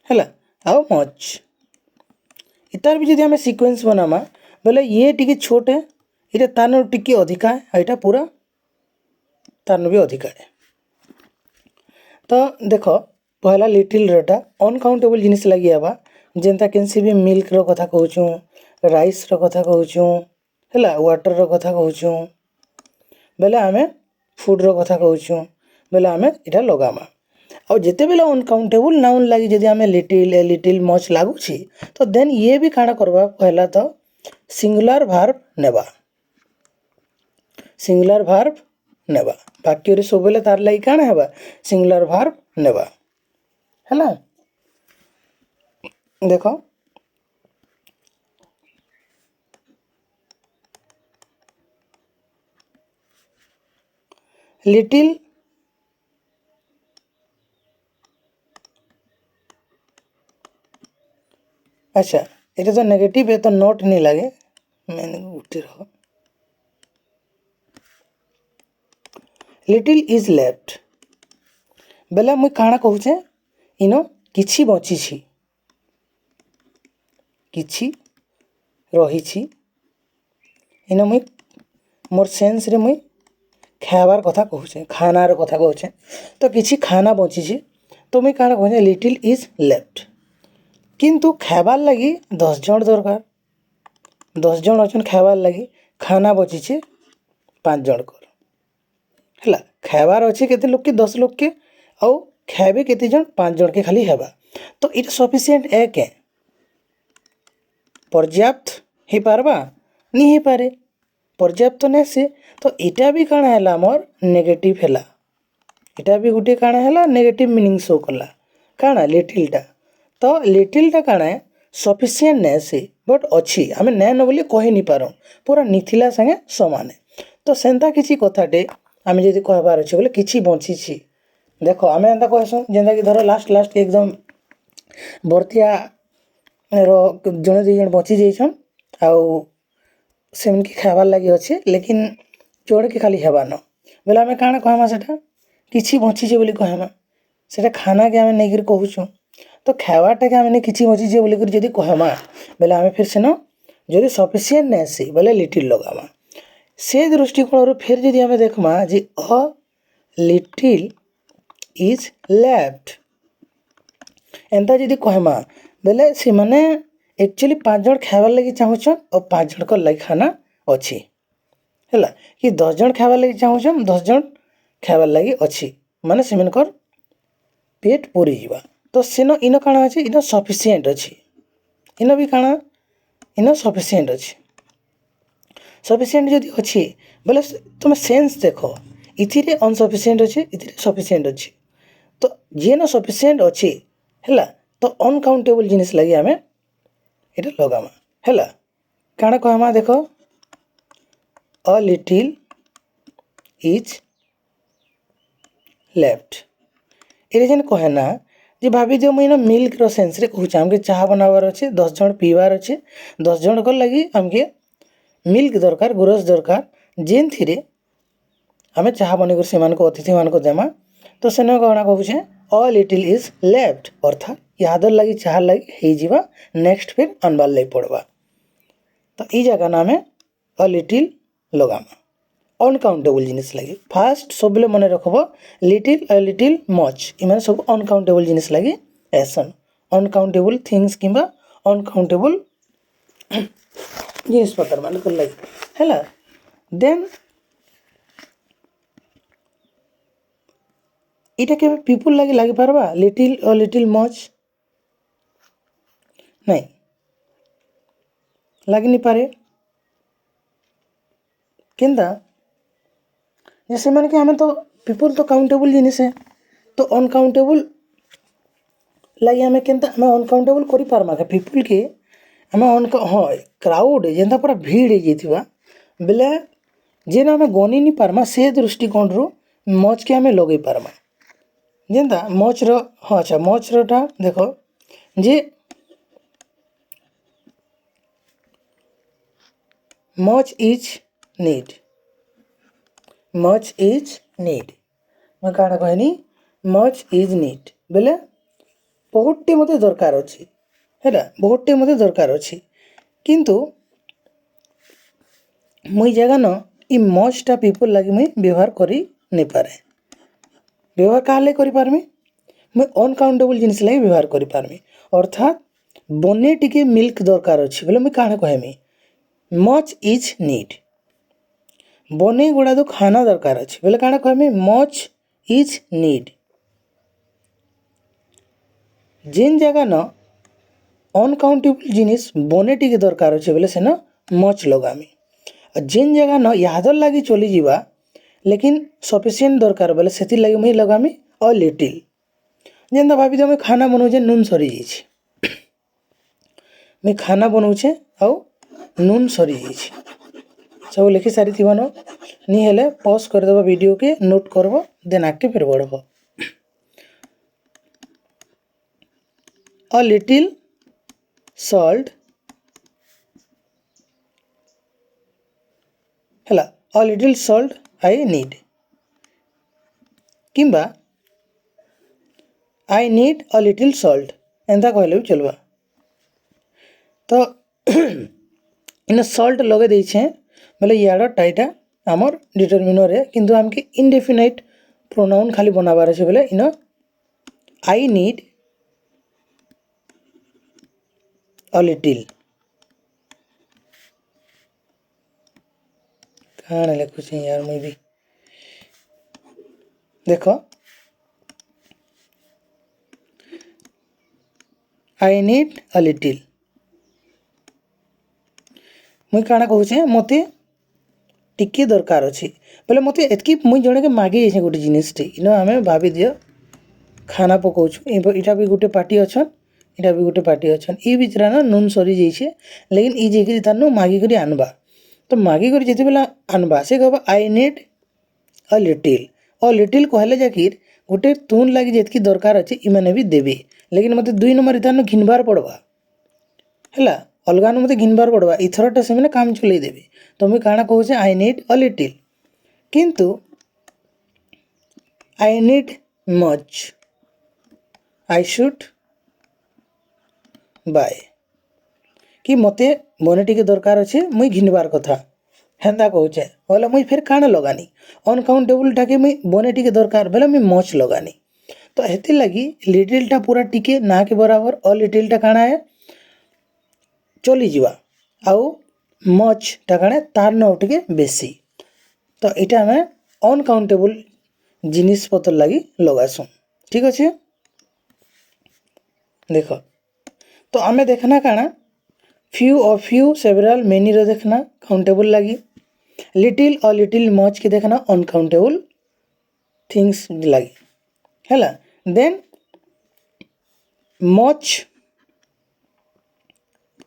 S1: हैला आउ मच इतार भी जदि आमे सीक्वेंस बनामा बोले ये टिके छोटे इटा तानो टिके अधिका है इटा पूरा तानो भी अधिका है तो देखो पहला लिटिल रटा अनकाउंटेबल जिनिस लगी आबा जेनता केनसी भी मिल्क रो कथा कहूछु राइस रो कथा कहूछु हैला वाटर रो कथा कहूछु बेले आमे फूड रो कथा कहूछु बेले आमे इटा लगामा और जिते बेले अनकाउंटेबल नाउन लगी जदि आमे लिटिल मच लागुछि तो देन ये भी काना करबा पहला तो सिंगुलर भार्ब नेबा बाकी रे सब बेले तार लगी काना हेबा सिंगुलर भार्ब नेबा हैला देखो लिटिल अच्छा इटा तो नेगेटिव है तो नोट नहीं लगे मैंने उठे रहो लिटिल इज लेफ्ट बेला मुई काना कहूचे इनो किछि बची छी किछि रही छी इनो मुई मोर सेंस रे मुई खाबार कथा कहूचे खानार कथा कहूचे तो किछि खाना बची छी तो मुई काना कहूचे लिटिल इज लेफ्ट किंतु खाबार लगी 10 जन दरकार 10 जन अछन खाबार लगी खाना बची छी 5 जन कर हैला खाबार अछि केते लोग के 10 लोग के औ खाबे केते जन 5 जन के खाली हेबा तो इट सफिशिएंट है के पर्याप्त हे पारबा नहीं हे पारे पर्याप्त ने से तो इटा भी काना हैला मोर नेगेटिव हैला इटा भी गुटे काना हैला नेगेटिव मीनिंग शो करला काना लिटिलटा तो लिटिलटा काना है सफिशिएंट ने से बट अच्छी आमे नै न बोली कहि नि पारो पूरा निथिला संगे समान है तो सेंता किछि कथाटे आमे जदि कहबार अछि बोले किछि बंची छी देखो आमे एंता कहसु जेंदा कि धरो लास्ट एकदम बर्तिया रो जने दी जन बची जाइछन आउ सेमनके खाइबार लगी अच्छे लेकिन जोड़के खाली हेबान बोले आम काଣା कहमा सेटा किसी बचिचे बोली कहमा सेटा खाना के आम नहीं कहूँ तो खाइबारटा के आम नहीं किसी बचिचे बोली जदि कहमा बोले आम फिर सेन जदि सफिसीयेंट नहीं आसी बोले लिटिल लगामा से दृष्टिकोण फिर जदि आम देखमा जे अ लिटिल इज लेफ्ट एंता जदि कहमा बोले से माने एक्चुअली 5 जन खाइबार लगी चाहूछन और 5 जन को लगी खाना अच्छी है कि 10 जन खाइबार लगी चाहूछन 10 जन खाइबार लगी अच्छी माने से पेट पूरी जीवा तो सेन इन काଣା अच्छे इन सफिसीयेंट अच्छी इन भी काଣା इन सफिसीयेंट अच्छी सफिसीयेंट जदि अच्छी बोले तुम सेन्स देख इथिरे अनसफिसीयेंट अच्छे इथिरे सफिसीयेंट अच्छी तो जी न सफिसीयेंट अच्छी है तो अनकाउंटेबल जिनिस लगी आम ये लगामा है काଣା कहमा देख अ लिटिल इज लेफ्ट ये जेन कहे ना जे भाभी दियो मुझे मिल्क सेन्स रे कहूँ आमके चाह बनाबार अच्छे 10 जन पीबार अच्छे 10 जन को लगी आमके मिल्क दरकार गुरस दरकार जेन थी आम चाह बनकर से अतिथि मान देमा तो सेन कौन कहूँ अ लिटिल इज लेफ्ट अर्थात यादर लगी चाह लगी हो नेक्स्ट फिर अनबार लगी पड़वा तो ये जगह ना आम अ लिटिल लगामा अनकाउंटेबल जिनिस लगी फास्ट सब मन रखब लिटिल अ लिटिल मच इमान सब अनकाउंटेबल जिनिस लगी एसन अनकाउंटेबल थिंग्स किंबा अनकाउंटेबल जिनिस पतर मान लगी है देन इटा के पीपुल लगी पारबा लिटिल अ लिटिल मच नहीं लगी नहीं पारे केंदा जैसे मैंने कि हमें तो पीपुल तो काउंटेबल जिनिस है तो अनकाउंटेबल लगे हमें केंता हमें अनकाउंटेबल करि पारमा के पीपुल के हमें हाँ क्राउड जेनता पूरा भीड़ हो जाइथिबा बेले जेन हमें गनी नहीं पारमा से दृष्टिकोण रु मच के हमें लगे पारमा जेनता मच रो हाँ अच्छा मच रोटा देखो जे much is need much is need मैं काଣା कहनी मच इज नीड बेले बहुतटे मते दरकार अच्छी है बहुतटे मते दरकार अच्छी किंतु मुई जगह न इ मचटा पीपल लगी मुई व्यवहार करी नहीं पारे व्यवहार कहाँ लगे करि पारमी मुई अनकाउंटेबल जिनिस लगे व्यवहार करि पारमी अर्थात बने टिके मिल्क दरकार अच्छी बोले मुई काଣା कहमी मच इज नीड बने गुड़ा तो खाना दरकार अच्छे बोले काଣା कहमी मच इज नीड जेन जगह न अनकाउंटेबल जिनिस बने टिके दरकार अच्छे बोले से न मच लगामी जेन जगह न यादर लगी चली जीवा लेकिन सफिसीयेंट दरकार बोले से लगी मुई लगामी अ लिटिल जेनता भाभी दे मुई खाना बनाऊे नून सरी जाइए मुई खाना बनाऊे आउ नून सरी जाइए सब लिखि सारी थी नहीं हेले पॉज करदेव वीडियो के नोट करब देन आगे फिर बढ़ब अ लिटिल सॉल्ट है a little salt I need किंबा I need a little salt एंता कहले भी चलवा तो इन सॉल्ट लगे देछे बोले यार टाइटा आमर डिटरमिनर है किंतु आमके इनडेफिनाइट प्रोनाउन खाली बनाबार है बोले इन आई नीड अ लिटिल कहाँ लिखुचे यार मुई भी देखो आई नीड अ लिटिल मुई काଣା कहूँ मते टिके दरकार अच्छी बोले मते एतकी मुई जड़े के मागे जाइए गोटे जिनिसटे इन आम भाभी दियो खाना पकाऊँ इटा भी गोटे पार्टी अच्छन इटा भी गोटे पार्टी अच्छन ये बीचरा ना नून सरी जाइए लेकिन ये जाकि तार मागिक आनबा तो मागिक जिते बेला आनबा से कहबा आई नीड अ लिटिल कहले जाकिर गोटे तुन लगी जितकी दरकार अच्छे इमाने भी देवे लेकिन मते 2 नंबर तार घिनबार पड़वा है अलगान मते घिनबार पड़वा इथरटा से मैंने काम चलै देबे तो मुई काଣା कहूचे आई नीड अ लिटिल किंतु I need much I should buy कि मते बने टिके दरकार अच्छे मुई घिनबार कथा हेन्ता कहूचे बोले मुई फिर काଣା लगानी अनकाउंटेबल टाके मुई बने टिके दरकार बोले मुई मच लगानी तो हेति लगी लिटिलटा पूरा टिके ना के बराबर अ लिटिलटा काଣା है चली जीवा आउ मचटा काଣା तार न टिके बेसी तो इटा आमे अनकाउंटेबल जिनिस पतर लगी लगासुँ ठीक अच्छे देख तो आमे देखना काଣା few of few several many रो देखना काउंटेबल लगी लिटिल और लिटिल मच के देखना अनकाउंटेबल थिंग्स लगी है देन मच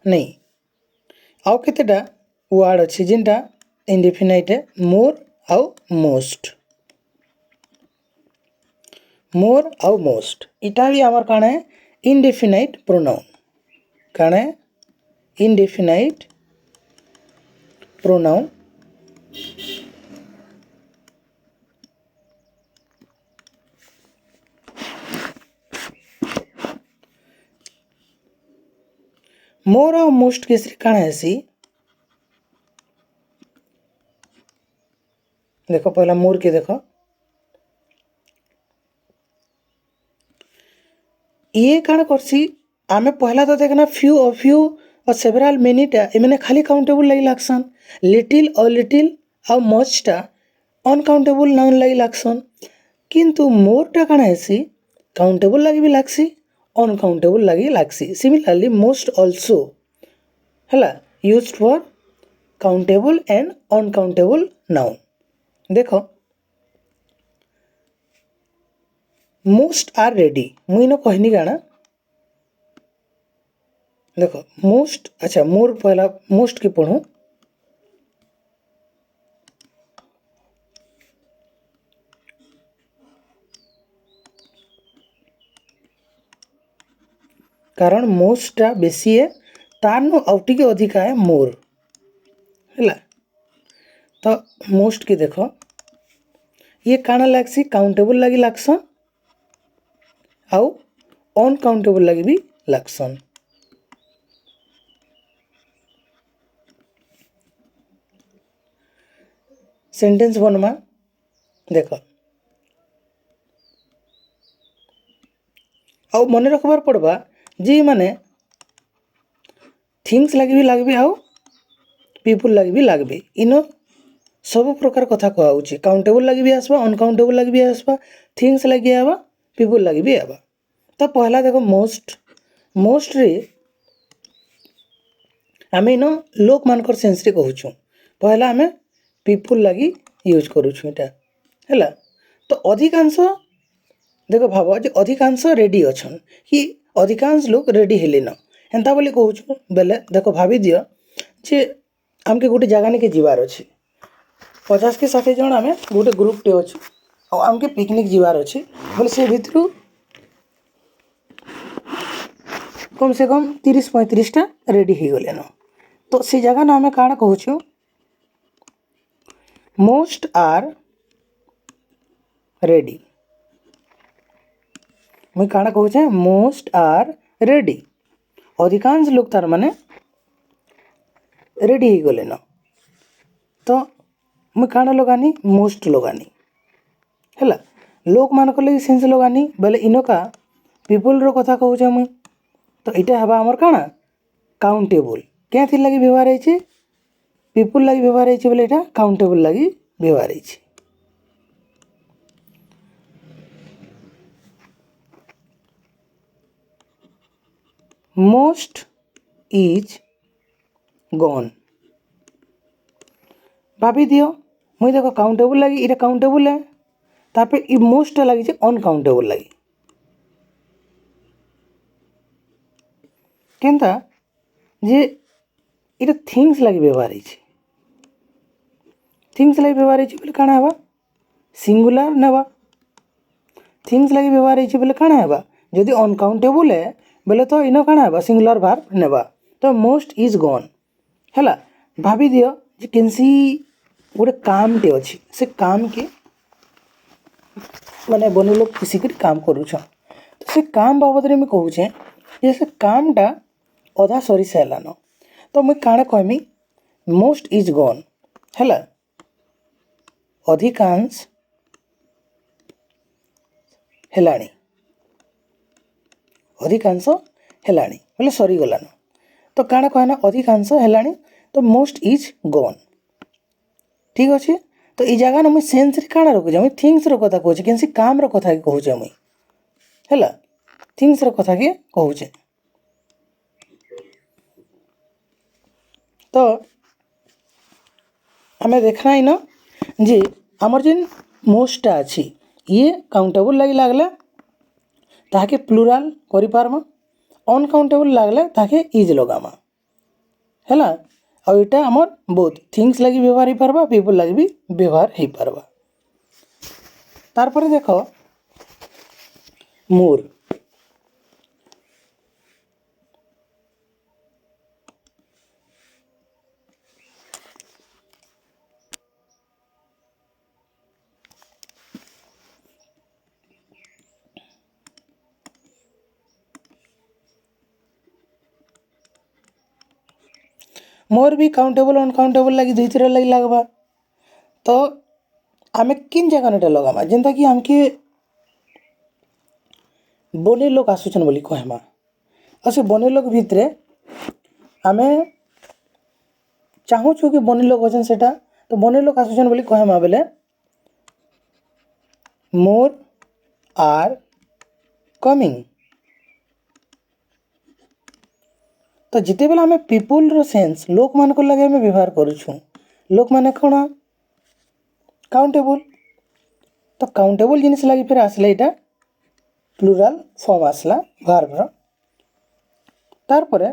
S1: नहीं आउ केतेटा वर्ड अच्छे जिनटा इंडेफिनाइट है मोर आउ मोस्ट इटा भी आमर काଣା है इंडेफिनाइट प्रोनाउन काଣା है इंडेफिनाइट प्रोनाउन मोर और मोस्ट के श्री काଣା है देखो पहला मोर के देखो ये काଣା करसी आमे पहला तो देखना फ्यू और सेवराल मेनीटा एमने खाली काउंटेबल लगी लागसन लिटिल और मचटा अनकाउंटेबल नाउन लगी लागसन किंतु मोरटा काଣା है काउंटेबल लगी भी लागसी अनकाउंटेबल लगी लागसी सिमिलरली मोस्ट ऑल्सो है used for countable and uncountable noun देखो मोस्ट आर रेडी मुई न कहनी काଣା देखो मोस्ट अच्छा मोर पहला मोस्ट के पढ़ू कारण मोस्टा बेसी है तार नो आउटी के अधिका है मोर है तो मोस्ट के देखो ये काଣା लागसी काउंटेबल लगी लागसन आउ अनकाउंटेबल लगी भी लागसन सेंटेंस बनमा देख आउ मन रखबार पड़वा जे माने थिंग्स लगी भी लागबे आउ पीपुल लगी भी लागबे इनो सब प्रकार कथा कहउची काउंटेबल लगी भी आसबा अनकाउंटेबल लगी भी आसबा थिंग्स लगी आवा पीपुल लगी भी आवा तो पहला देखो मोस्ट रे आमे इनो लोक मानकर सेंस रे कहूछु पहला आमे पीपुल लगी यूज करूछु एटा हैला तो अधिकांश देखो भाव जे अधिकांश रेडी अछन कि अधिकांश लोग रेडी हेले न एंता बोली कहूछु बेले देखो भाभी दियो जे आमके गोटे जगह ने के जीवार अछि 50 के 60 जन आमे गोटे ग्रुप टे अछि और आमके पिकनिक जीवार अछि बोले से भितरु कम से कम 30-35 टा रेडी हो गले न तो से जगह ना आमे काଣା कहूछु मोस्ट आर रेडी मुई काଣା कहूचे मोस्ट आर रेडी अधिकांश लोग तार माने रेडी हो गले न तो मुई काଣା लगानी मोस्ट लगानी हैला लोक मान को लगी सेंस लगानी बोले इनका पीपुल रो कथा कहूचे मुई तो इटा हबा हमर काଣା काउंटेबल क्या थी लगी व्यवहार है पीपुल लगी व्यवहार है बोले इटा काउंटेबल लगी व्यवहार है मोस्ट इज गॉन भाभी दियो मुई देखो काउंटेबल लगी इटा काउंटेबल है तापर इ मोस्ट लगी जे अनकाउंटेबल लगी केनता जे इटा थिंग्स लगी व्यवहार है थिंग्स लगी व्यवहार है बोले काଣା हबा सिंगुलर नेबा थिंग्स लगी व्यवहार है बोले काଣା हबा जदि अनकाउंटेबल है बोले तो इनो काଣା हबा सिंगुलर वर्ब नेबा तो मोस्ट इज गॉन है। भाभी दियो जे केनसी गोटे कामटे अच्छी से काम के माने बने लोग किसी काम करुछ तो से काम बाबद में कहूचे जे से कामटा अधा सरी सारान तो मुई काण कहमी मोस्ट इज गॉन है। अधिकांश हेलाणी अधिकांश हेलाणी बोले सरी गलान तो काण कहना अधिकांश हेलाणी तो मोस्ट इज गॉन ठीक अच्छे। तो ये जगह मुझे सेन्स रे काण रखुचे मुझे थिंग्स रो कथा कहूचे केनसी काम रो कथा कहूचे मुई है थिंग्स रो कथा के कहूचे। तो आमे देखना इन जे आमर जेन मोस्टा अच्छी ये काउंटेबल लगी लागला ताके प्लुराल करि पारमा अनकाउंटेबल लागला ताके इज लगामा हैला और इटा आमर बोथ थिंग्स लगी व्यवहार हो पारबा पीपल लगी भी व्यवहार हो पारबा। तार पर देखो मोर मोर भी काउंटेबल अनकाउंटेबल लगी दुई तीर लगी लगवा तो आमे किन जगह एटा लगामा जेनता कि आमके बने लोग आसुचन बोली कहमा और से बने लोग भितरे आमे चाहूँ कि बने लोग अच्छन सेटा तो बने लोग आसुचन बोली कहमा बेले मोर आर कमिंग तो जिते बेला आमे पीपुल रो सेंस लोक मान को लगे आमे व्यवहार करूछु लोक माने कोना काउंटेबल तो काउंटेबल जिनिस लगी फिर आसले इटा प्लुराल फॉर्म आसला वर्ब रो। तार परे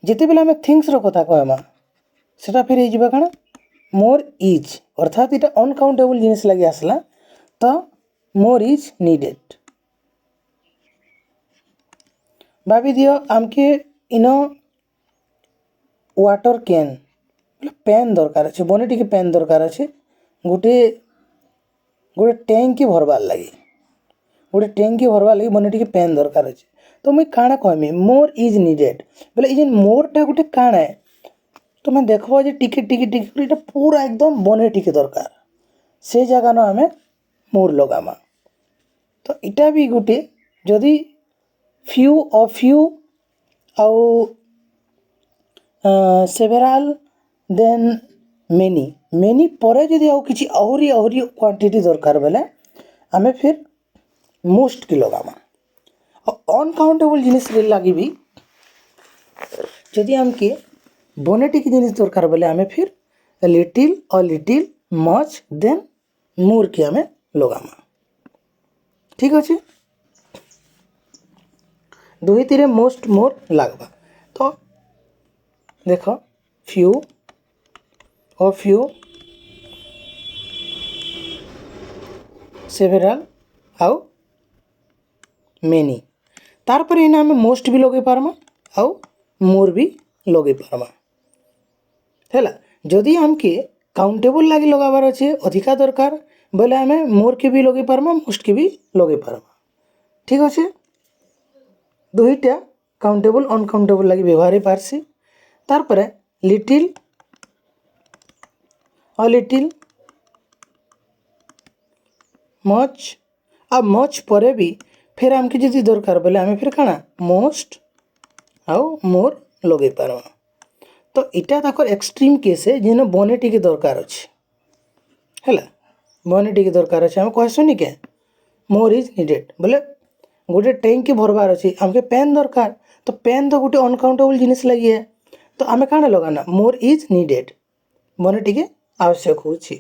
S1: जिते बेला आमे थिंग्स रो कथा कहमा सेटा फिर हे जिबा काना मोर इज अर्थात इटा अनकाउंटेबल जिनिस लगी आसला तो मोर इज नीडेड। भाभी दियो आमके इन वाटर कैन पेन दरकार अच्छे बने टी पेन दरकार अच्छे गोटे गोटे टैंकी भरबार लगी गोटे टैंकी भरबार लगी बने टी पेन दरकार अच्छे तो मुई काଣା कहमी मोर इज नीडेड बोले ये मोरटा गोटे काଣା है तो मैं देखो जे टिके टिके टिके इटा पूरा एकदम बने टिके दरकार से जगह न आमे मोर लगामा तो इटा भी गोटे जदि फ्यू और फ्यू आउ सेवेराल देन मेनी मेनी परे जदि आउ किछि आहरी आहरी क्वांटिटी दरकार बेले आमे फिर मोस्ट की लगामा और अनकाउंटेबल जिनिस रे लगी भी जदि आमके बनेटी की जिनिस दरकार बेले आमे फिर लिटिल और लिटिल मच देन मोर की आमे लगामा ठीक अच्छे। दुई तीरे मोस्ट मोर लगवा तो देख फ्यू और फ्यू सेवेराल आउ मेनी तार पर इना हमें मोस्ट भी लगे पारमा आउ मोर भी लगे पारमा हैला। जदि हमके काउंटेबल लगी लगाबार अच्छे अधिका दरकार बोले आमे मोर के भी लगे पारमा मोस्ट के भी लगे पारमा ठीक अच्छे। दुईटा काउंटेबल अनकाउंटेबल लगी व्यवहार ही पारसी तार पर लिटिल और लिटिल मच आ मच परे भी फिर आमके जदि दरकार बोले आमे फिर काना मोस्ट आउ मोर लगे पारमा तो इटा ताकर एक्सट्रीम केस है जेन बने टिके दरकार अच्छे हैला बने टिके दरकार अच्छे आमे कहसुनी के मोर इज नीडेड बोले गोटे टैंकी भरबार अच्छे आमके पेन दरकार तो पेन तो गोटे अनकाउंटेबल जिनिस लगी है तो आमे काଣା लगाना मोर इज नीडेड बने टिके आवश्यक होची।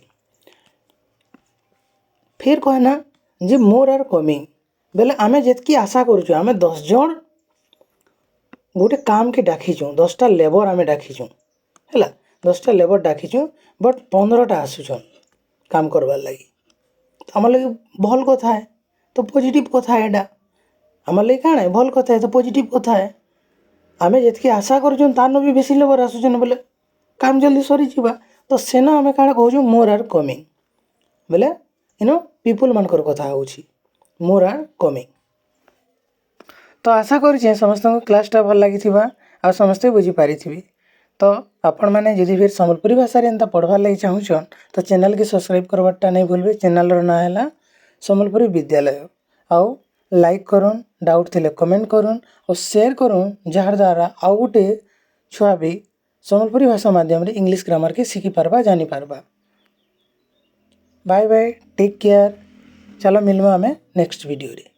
S1: फिर कहना जे मोर आर कमिंग बेले आमे जेतकी आशा करूछु आमे 10 जन गोटे काम के डाकीचु 10टा लेबर आमे डाकीचु हैला 10टा लेबर डाकीचु बट 15टा आसुछन काम करबार लगी तो आम लगे भल कथा है तो पॉजिटिव कथा है एटा आम लगे काଣା है भल कथा है तो पॉजिटिव कथा है आमे जेतकी आशा करूछन तानो भी बेसी लेबर आसुछन बोले काम जल्दी सरी जीवा तो सेन आमे काଣା कहूछु मोर आर कमिंग बोले इनो पीपल मानकर कथा होछि मोर आर कमिंग। तो आशा करुछे समस्त क्लासटा भल लागिथिबा आ समस्ते बुझी पारिथिबे। तो आपण मैंने जदि फिर संबलपुरी भाषा रे एंता पढ़वार लगी चाहूछन तो चैनल के सब्सक्राइब करवाटा नहीं भूलबे। चैनल रो ना हैला संबलपुरी विद्यालय। आउ लाइक करुन डाउट थिले कमेंट करुन और शेयर करुन जहार द्वारा आउ गुटे छुआ भी संबलपुरी भाषा माध्यम रे इंग्लिश ग्रामर के सीखी पारबा जानी पारबा। Bye bye take care. चलो मिलवा हमें नेक्स्ट वीडियो रे।